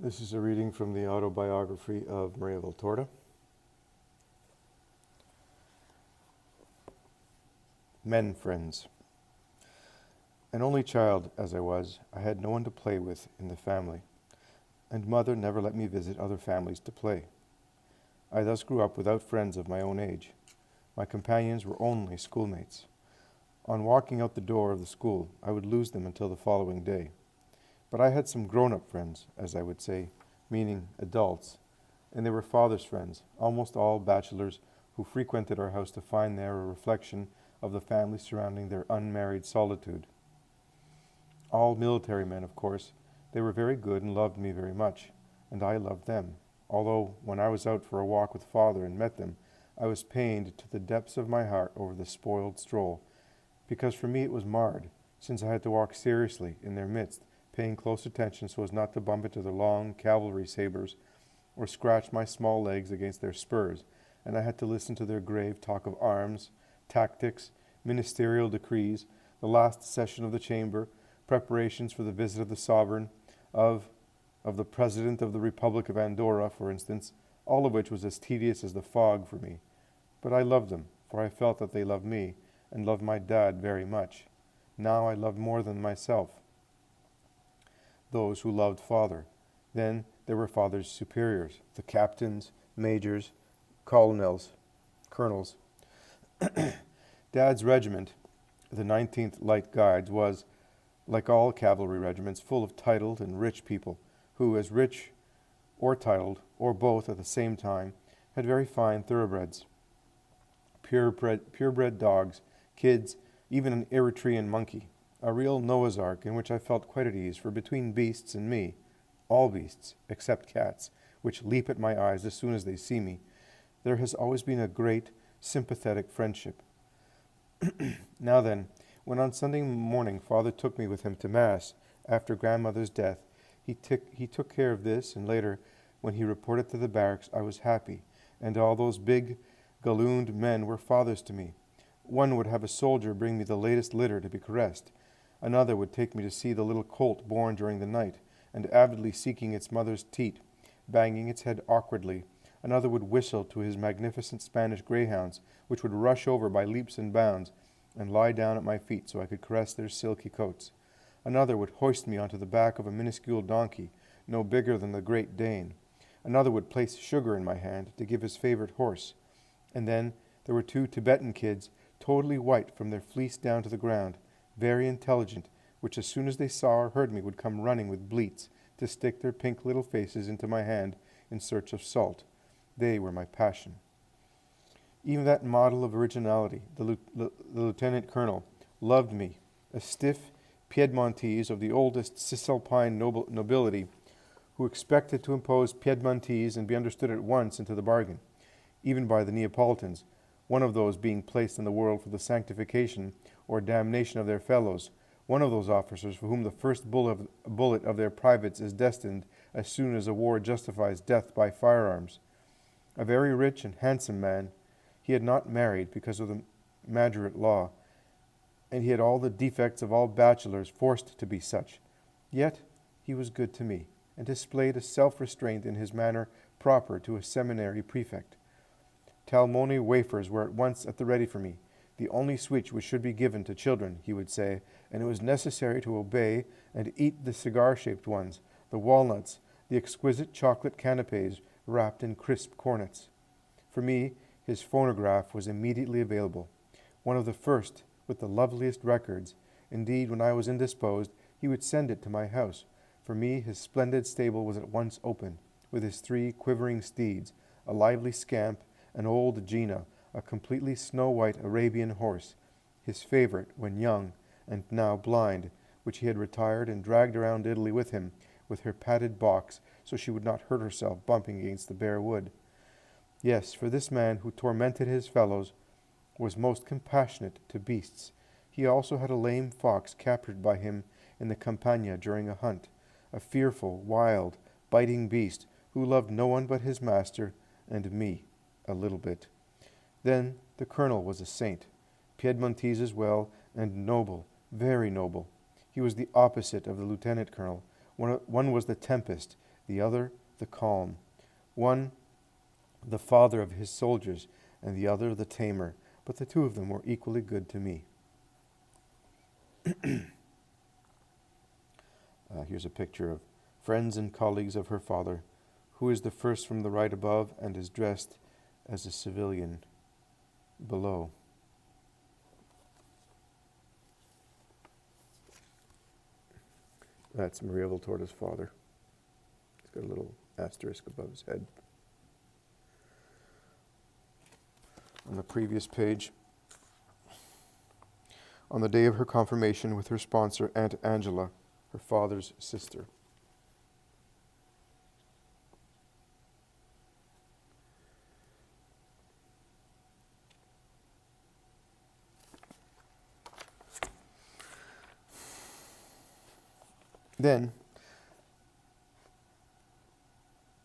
This is a reading from the Autobiography of Maria Valtorta. Men friends. An only child as I was, I had no one to play with in the family, and mother never let me visit other families to play. I thus grew up without friends of my own age. My companions were only schoolmates. On walking out the door of the school, I would lose them until the following day. But I had some grown-up friends, as I would say, meaning adults, and they were father's friends, almost all bachelors who frequented our house to find there a reflection of the family surrounding their unmarried solitude. All military men, of course. They were very good and loved me very much, and I loved them, although when I was out for a walk with father and met them, I was pained to the depths of my heart over the spoiled stroll, because for me it was marred, since I had to walk seriously in their midst, paying close attention so as not to bump into their long cavalry sabers or scratch my small legs against their spurs, and I had to listen to their grave talk of arms, tactics, ministerial decrees, the last session of the chamber, preparations for the visit of the sovereign, of the President of the Republic of Andorra, for instance, all of which was as tedious as the fog for me. But I loved them, for I felt that they loved me, and loved my dad very much. Now I loved more than myself those who loved father. Then there were father's superiors, the captains, majors, colonels. Dad's regiment, the 19th Light Guides, was, like all cavalry regiments, full of titled and rich people, who, as rich or titled, or both at the same time, had very fine thoroughbreds, purebred dogs, kids, even an Eritrean monkey. A real Noah's Ark in which I felt quite at ease, for between beasts and me, all beasts, except cats, which leap at my eyes as soon as they see me, there has always been a great, sympathetic friendship. Now then, when on Sunday morning father took me with him to Mass, after grandmother's death, he took care of this, and later, when he reported to the barracks, I was happy, and all those big, gallooned men were fathers to me. One would have a soldier bring me the latest litter to be caressed. Another would take me to see the little colt born during the night, and avidly seeking its mother's teat, banging its head awkwardly. Another would whistle to his magnificent Spanish greyhounds, which would rush over by leaps and bounds, and lie down at my feet so I could caress their silky coats. Another would hoist me onto the back of a minuscule donkey, no bigger than the Great Dane. Another would place sugar in my hand to give his favorite horse. And then there were two Tibetan kids, totally white from their fleece down to the ground, very intelligent, which as soon as they saw or heard me would come running with bleats to stick their pink little faces into my hand in search of salt. They were my passion. Even that model of originality, the lieutenant colonel, loved me, a stiff Piedmontese of the oldest Cisalpine nobility, who expected to impose Piedmontese and be understood at once into the bargain, even by the Neapolitans, one of those being placed in the world for the sanctification or damnation of their fellows, one of those officers for whom the first bullet of their privates is destined as soon as a war justifies death by firearms. A very rich and handsome man, he had not married because of the majorate law, and he had all the defects of all bachelors forced to be such. Yet he was good to me, and displayed a self-restraint in his manner proper to a seminary prefect. Talmone wafers were at once at the ready for me, the only sweets which should be given to children, he would say, and it was necessary to obey and eat the cigar-shaped ones, the walnuts, the exquisite chocolate canapes wrapped in crisp cornets. For me, his phonograph was immediately available, one of the first with the loveliest records. Indeed, when I was indisposed, he would send it to my house. For me, his splendid stable was at once open, with his 3 quivering steeds, a lively scamp, an old Gina, a completely snow-white Arabian horse, his favorite when young and now blind, which he had retired and dragged around Italy with him, with her padded box, so she would not hurt herself bumping against the bare wood. Yes, for this man who tormented his fellows was most compassionate to beasts. He also had a lame fox captured by him in the Campagna during a hunt, a fearful, wild, biting beast who loved no one but his master and me, a little bit. Then the colonel was a saint, Piedmontese as well, and noble, very noble. He was the opposite of the lieutenant colonel. One was the tempest, the other the calm, one the father of his soldiers, and the other the tamer, but the two of them were equally good to me. Here's a picture of friends and colleagues of her father, who is the first from the right above and is dressed as a civilian below. That's Maria Valtorta's father. He's got a little asterisk above his head. On the previous page, on the day of her confirmation with her sponsor, Aunt Angela, her father's sister. Then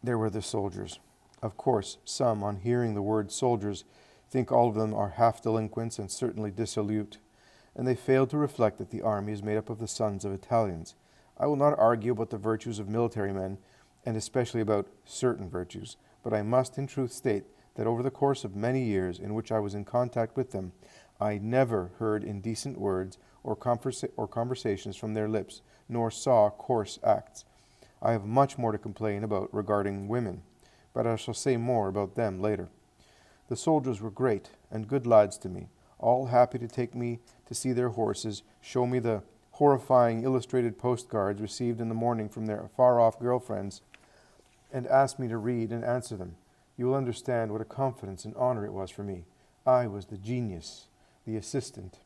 there were the soldiers. Of course, some, on hearing the word soldiers, think all of them are half delinquents and certainly dissolute, and they fail to reflect that the army is made up of the sons of Italians. I will not argue about the virtues of military men, and especially about certain virtues, but I must in truth state that over the course of many years in which I was in contact with them, I never heard indecent words or conversations from their lips, nor saw coarse acts. I have much more to complain about regarding women, but I shall say more about them later. The soldiers were great and good lads to me, all happy to take me to see their horses, show me the horrifying illustrated postcards received in the morning from their far-off girlfriends, and ask me to read and answer them. You will understand what a confidence and honor it was for me. I was the genius, the assistant.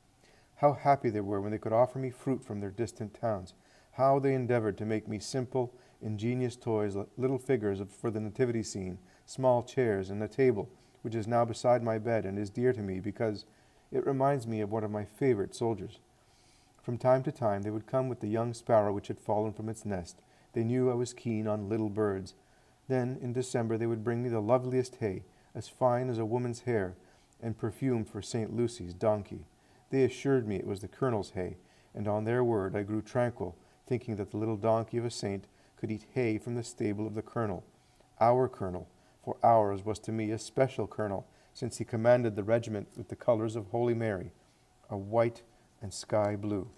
How happy they were when they could offer me fruit from their distant towns. How they endeavored to make me simple, ingenious toys, little figures for the nativity scene, small chairs, and a table, which is now beside my bed and is dear to me because it reminds me of one of my favorite soldiers. From time to time they would come with the young sparrow which had fallen from its nest. They knew I was keen on little birds. Then, in December, they would bring me the loveliest hay, as fine as a woman's hair, and perfumed for St. Lucy's donkey. They assured me it was the colonel's hay, and on their word I grew tranquil, thinking that the little donkey of a saint could eat hay from the stable of the colonel, our colonel, for ours was to me a special colonel, since he commanded the regiment with the colors of Holy Mary, a white and sky blue.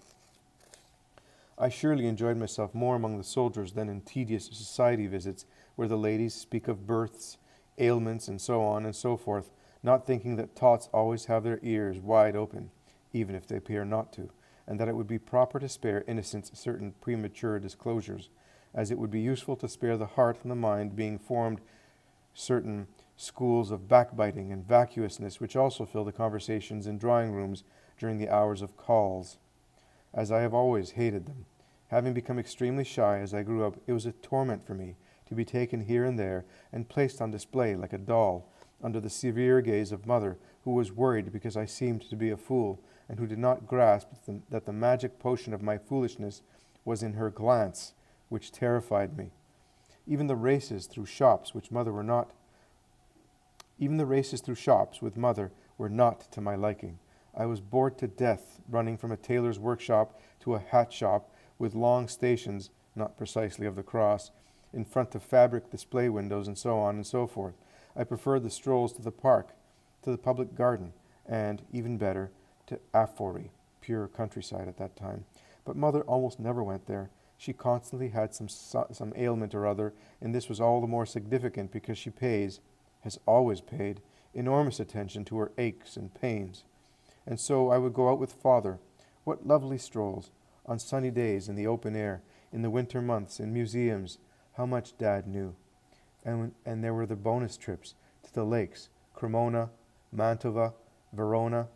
I surely enjoyed myself more among the soldiers than in tedious society visits, where the ladies speak of births, ailments, and so on and so forth, not thinking that tots always have their ears wide open, even if they appear not to, and that it would be proper to spare innocence certain premature disclosures, as it would be useful to spare the heart and the mind being formed certain schools of backbiting and vacuousness which also fill the conversations in drawing rooms during the hours of calls. As I have always hated them, having become extremely shy as I grew up, it was a torment for me to be taken here and there and placed on display like a doll under the severe gaze of mother, who was worried because I seemed to be a fool, and who did not grasp that the magic potion of my foolishness was in her glance, which terrified me. Even the races through shops with mother were not to my liking. I was bored to death running from a tailor's workshop to a hat shop with long stations, not precisely of the cross, in front of fabric display windows and so on and so forth. I preferred the strolls to the park, to the public garden, and, even better, to Afory, pure countryside at that time. But mother almost never went there. She constantly had some ailment or other, and this was all the more significant because she has always paid, enormous attention to her aches and pains. And so I would go out with father. What lovely strolls! On sunny days in the open air, in the winter months, in museums. How much Dad knew. And there were the bonus trips to the lakes, Cremona, Mantova, Verona,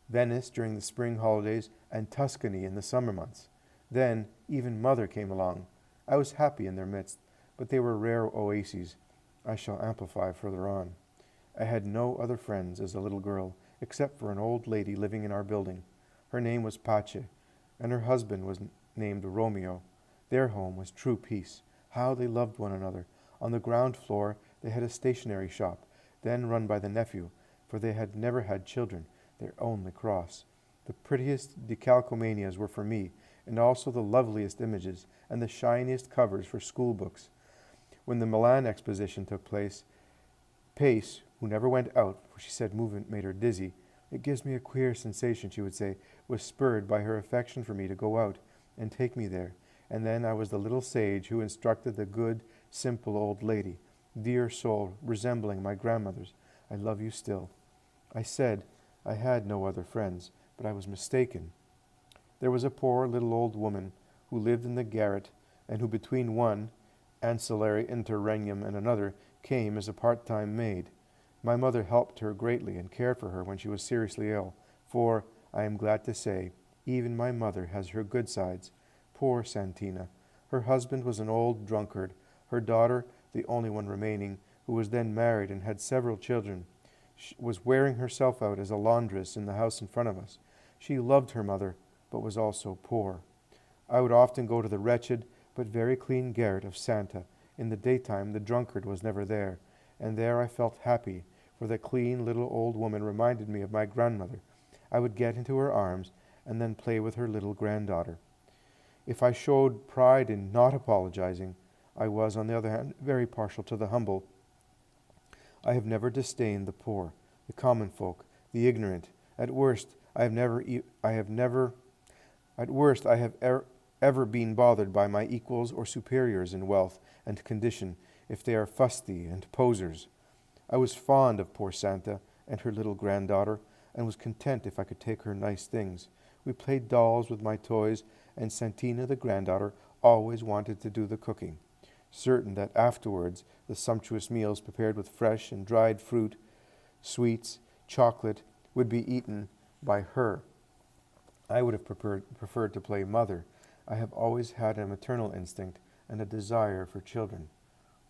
Venice during the spring holidays, and Tuscany in the summer months. Then even mother came along. I was happy in their midst, but they were rare oases. I shall amplify further on. I had no other friends as a little girl, except for an old lady living in our building. Her name was Pace, and her husband was named Romeo. Their home was true peace. How they loved one another. On the ground floor they had a stationery shop, then run by the nephew, for they had never had children, their only cross. The prettiest decalcomanias were for me, and also the loveliest images, and the shiniest covers for school books. When the Milan exposition took place, Pace, who never went out, for she said movement made her dizzy, "It gives me a queer sensation," she would say, was spurred by her affection for me to go out and take me there. And then I was the little sage who instructed the good, simple old lady, dear soul, resembling my grandmother's. "I love you still." I said I had no other friends, but I was mistaken. There was a poor little old woman who lived in the garret, and who between one ancillary interregnum and another came as a part-time maid. My mother helped her greatly and cared for her when she was seriously ill, for, I am glad to say, even my mother has her good sides. Poor Santina. Her husband was an old drunkard, her daughter, the only one remaining, who was then married and had several children, was wearing herself out as a laundress in the house in front of us. She loved her mother, but was also poor. I would often go to the wretched but very clean garret of Santa. In the daytime the drunkard was never there, and there I felt happy, for the clean little old woman reminded me of my grandmother. I would get into her arms and then play with her little granddaughter. If I showed pride in not apologizing, I was, on the other hand, very partial to the humble. I have never disdained the poor, the common folk, the ignorant. At worst, I have ever been bothered by my equals or superiors in wealth and condition, if they are fusty and posers. I was fond of poor Santa and her little granddaughter, and was content if I could take her nice things. We played dolls with my toys, and Santina, the granddaughter, always wanted to do the cooking, certain that afterwards the sumptuous meals prepared with fresh and dried fruit, sweets, chocolate, would be eaten by her. I would have preferred to play mother. I have always had a maternal instinct and a desire for children.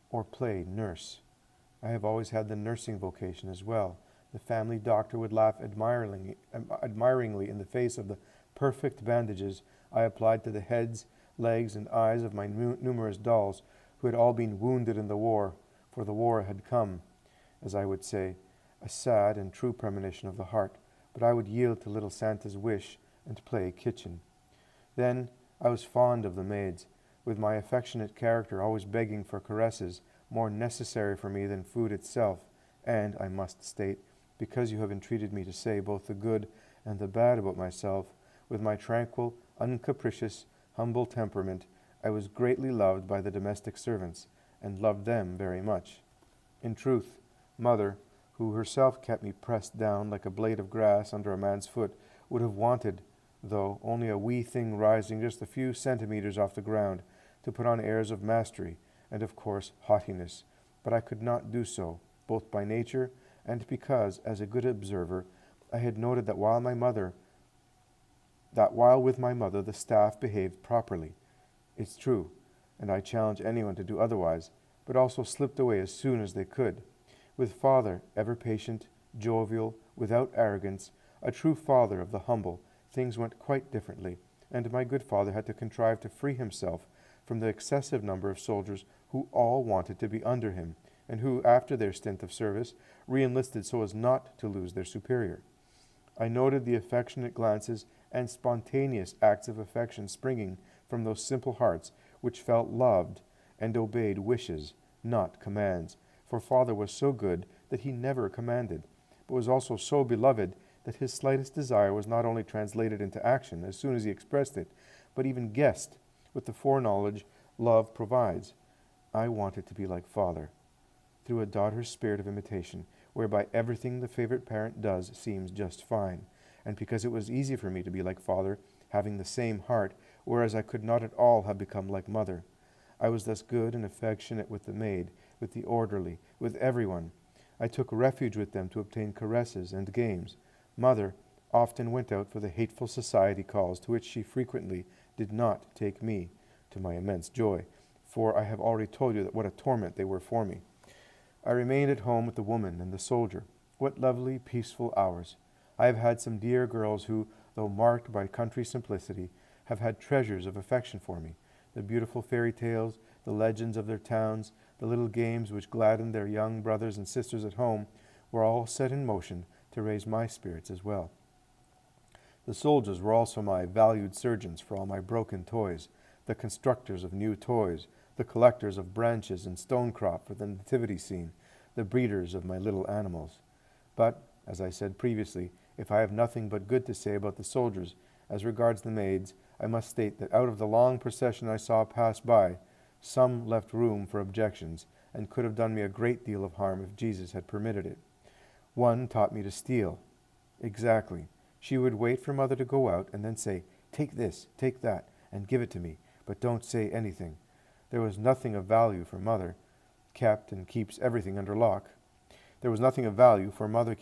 Or play nurse. I have always had the nursing vocation as well. The family doctor would laugh admiringly in the face of the perfect bandages I applied to the heads, legs, and eyes of my numerous dolls, who had all been wounded in the war, for the war had come, as I would say, a sad and true premonition of the heart, but I would yield to little Santa's wish and play kitchen. Then I was fond of the maids, with my affectionate character always begging for caresses, more necessary for me than food itself, and, I must state, because you have entreated me to say both the good and the bad about myself, with my tranquil, uncapricious, humble temperament, I was greatly loved by the domestic servants, and loved them very much. In truth, mother, who herself kept me pressed down like a blade of grass under a man's foot, would have wanted, though only a wee thing rising just a few centimeters off the ground, to put on airs of mastery, and of course haughtiness, but I could not do so, both by nature and because, as a good observer, I had noted that while with my mother the staff behaved properly. It's true, and I challenge anyone to do otherwise, but also slipped away as soon as they could. With father, ever patient, jovial, without arrogance, a true father of the humble, things went quite differently, and my good father had to contrive to free himself from the excessive number of soldiers who all wanted to be under him, and who, after their stint of service, re-enlisted so as not to lose their superior. I noted the affectionate glances and spontaneous acts of affection springing from those simple hearts which felt loved and obeyed wishes, not commands, for father was so good that he never commanded, but was also so beloved that his slightest desire was not only translated into action as soon as he expressed it, but even guessed with the foreknowledge love provides. I wanted to be like father, through a daughter's spirit of imitation, whereby everything the favorite parent does seems just fine, and because it was easy for me to be like father, having the same heart, whereas I could not at all have become like mother. I was thus good and affectionate with the maid, with the orderly, with everyone. I took refuge with them to obtain caresses and games. Mother often went out for the hateful society calls to which she frequently did not take me, to my immense joy, for I have already told you that what a torment they were for me. I remained at home with the woman and the soldier. What lovely, peaceful hours! I have had some dear girls who, though marked by country simplicity, have had treasures of affection for me. The beautiful fairy tales, the legends of their towns, the little games which gladdened their young brothers and sisters at home, were all set in motion to raise my spirits as well. The soldiers were also my valued surgeons for all my broken toys, the constructors of new toys, the collectors of branches and stonecrop for the nativity scene, the breeders of my little animals. But, as I said previously, if I have nothing but good to say about the soldiers, as regards the maids, I must state that out of the long procession I saw pass by, some left room for objections, and could have done me a great deal of harm if Jesus had permitted it. One taught me to steal. Exactly. She would wait for Mother to go out and then say, "Take this, take that, and give it to me, but don't say anything." There was nothing of value for Mother, kept and keeps everything under lock. There was nothing of value for Mother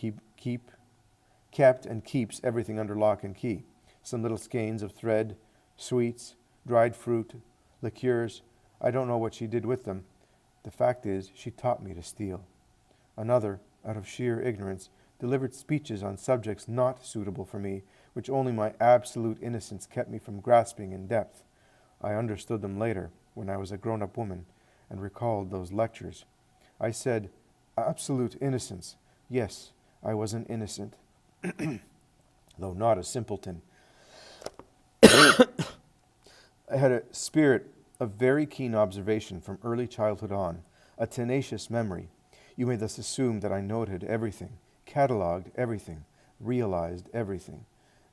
kept and keeps everything under lock and key. Some little skeins of thread, sweets, dried fruit, liqueurs. I don't know what she did with them. The fact is, she taught me to steal. Another, out of sheer ignorance, delivered speeches on subjects not suitable for me, which only my absolute innocence kept me from grasping in depth. I understood them later, when I was a grown-up woman, and recalled those lectures. I said, "Absolute innocence. Yes, I was an innocent, though not a simpleton. I had a spirit of very keen observation from early childhood on, a tenacious memory. You may thus assume that I noted everything, catalogued everything, realized everything.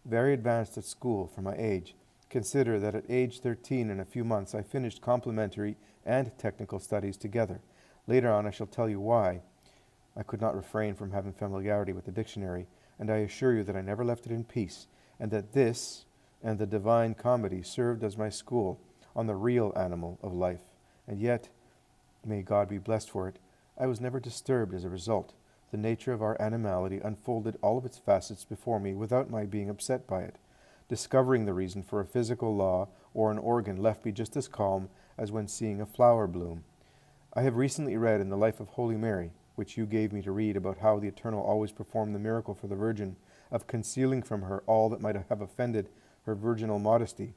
Very advanced at school for my age. Consider that at age 13 in a few months I finished complementary and technical studies together. Later on I shall tell you why. I could not refrain from having familiarity with the dictionary, and I assure you that I never left it in peace, and that this and the Divine Comedy served as my school on the real animal of life. And yet, may God be blessed for it, I was never disturbed as a result. The nature of our animality unfolded all of its facets before me without my being upset by it. Discovering the reason for a physical law or an organ left me just as calm as when seeing a flower bloom. I have recently read in the Life of Holy Mary, which you gave me to read, about how the Eternal always performed the miracle for the Virgin of concealing from her all that might have offended her virginal modesty.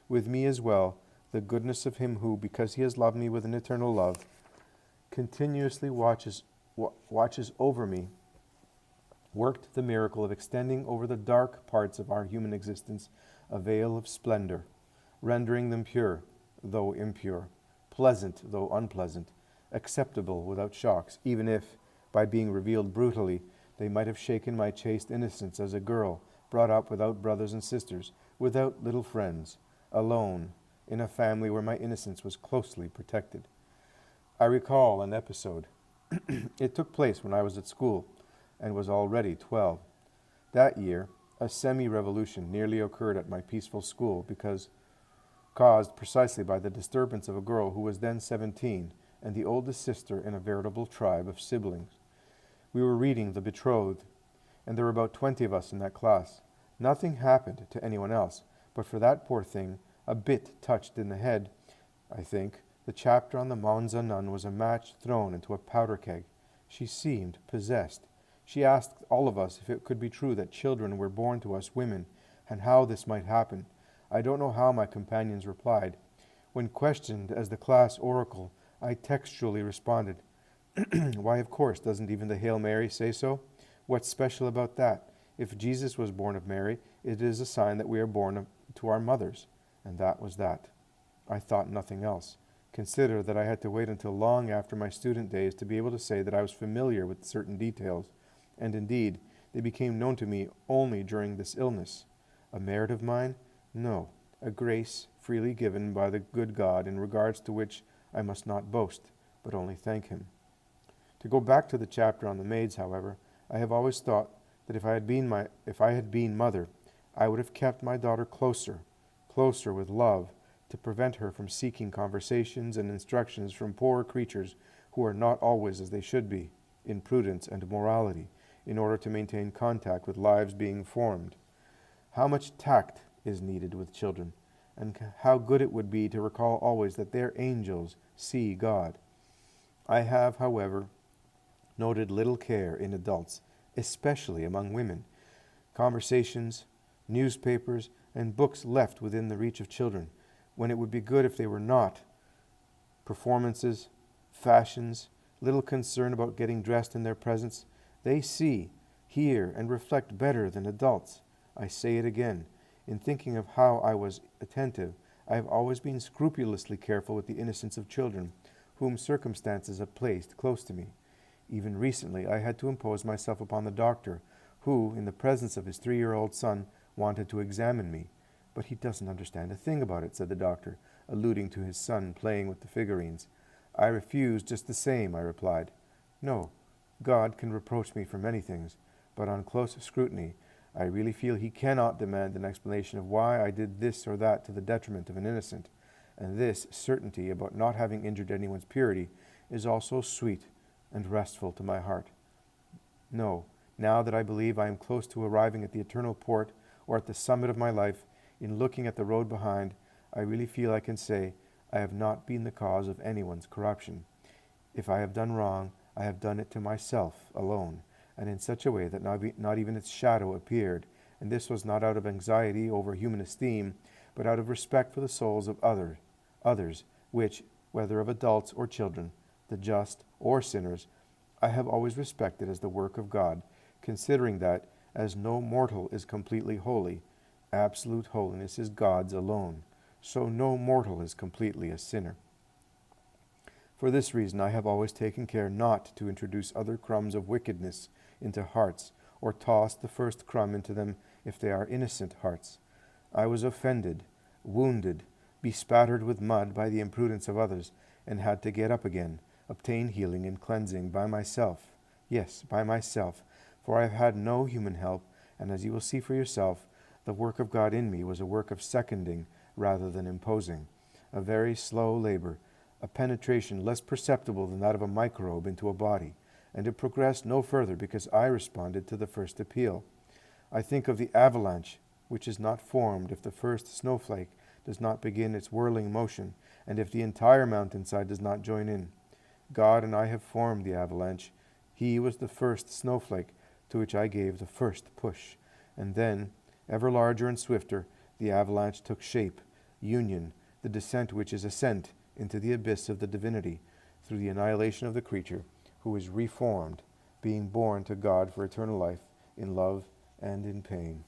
With me as well, the goodness of him who, because he has loved me with an eternal love, continuously watches over me, worked the miracle of extending over the dark parts of our human existence a veil of splendor, rendering them pure, though impure, pleasant, though unpleasant, acceptable without shocks, even if, by being revealed brutally, they might have shaken my chaste innocence as a girl, brought up without brothers and sisters, without little friends, alone, in a family where my innocence was closely protected. I recall an episode. It took place when I was at school and was already 12. That year, a semi-revolution nearly occurred at my peaceful school because caused precisely by the disturbance of a girl who was then 17 and the oldest sister in a veritable tribe of siblings. We were reading The Betrothed, and there were about 20 of us in that class. Nothing happened to anyone else, but for that poor thing, a bit touched in the head, I think. The chapter on the Monza nun was a match thrown into a powder keg. She seemed possessed. She asked all of us if it could be true that children were born to us women, and how this might happen. I don't know how my companions replied. When questioned as the class oracle, I textually responded, "Why, of course, doesn't even the Hail Mary say so? What's special about that? If Jesus was born of Mary, it is a sign that we are born to our mothers." And that was that. I thought nothing else. Consider that I had to wait until long after my student days to be able to say that I was familiar with certain details, and indeed, they became known to me only during this illness. A merit of mine? No, a grace freely given by the good God, in regards to which I must not boast, but only thank him. To go back to the chapter on the maids, however, I have always thought that if I had been mother, I would have kept my daughter closer with love, to prevent her from seeking conversations and instructions from poor creatures who are not always as they should be, in prudence and morality, in order to maintain contact with lives being formed. How much tact is needed with children, and how good it would be to recall always that their angels see God. I have, however, noted little care in adults, especially among women. Conversations, newspapers, and books left within the reach of children, when it would be good if they were not. Performances, fashions, little concern about getting dressed in their presence. They see, hear, and reflect better than adults. I say it again. In thinking of how I was attentive, I have always been scrupulously careful with the innocence of children, whom circumstances have placed close to me. Even recently I had to impose myself upon the doctor, who, in the presence of his 3-year-old son, wanted to examine me. But he doesn't understand a thing about it, said the doctor, alluding to his son playing with the figurines. I refused just the same, I replied. No, God can reproach me for many things, but on close scrutiny, I really feel he cannot demand an explanation of why I did this or that to the detriment of an innocent, and this certainty about not having injured anyone's purity is also sweet and restful to my heart. No, now that I believe I am close to arriving at the eternal port, or at the summit of my life, in looking at the road behind, I really feel I can say, I have not been the cause of anyone's corruption. If I have done wrong, I have done it to myself alone, and in such a way that not even its shadow appeared, and this was not out of anxiety over human esteem, but out of respect for the souls of others, which, whether of adults or children, the just or sinners, I have always respected as the work of God, considering that, as no mortal is completely holy, absolute holiness is God's alone, so no mortal is completely a sinner. For this reason I have always taken care not to introduce other crumbs of wickedness into hearts, or toss the first crumb into them if they are innocent hearts. I was offended, wounded, bespattered with mud by the imprudence of others, and had to get up again, obtain healing and cleansing by myself. Yes, by myself, for I have had no human help, and as you will see for yourself, the work of God in me was a work of seconding rather than imposing, a very slow labor, a penetration less perceptible than that of a microbe into a body, and it progressed no further because I responded to the first appeal. I think of the avalanche, which is not formed if the first snowflake does not begin its whirling motion, and if the entire mountainside does not join in. God and I have formed the avalanche. He was the first snowflake, to which I gave the first push, and then, ever larger and swifter, the avalanche took shape, union, the descent which is ascent into the abyss of the divinity, through the annihilation of the creature, who is reformed, being born to God for eternal life, in love and in pain.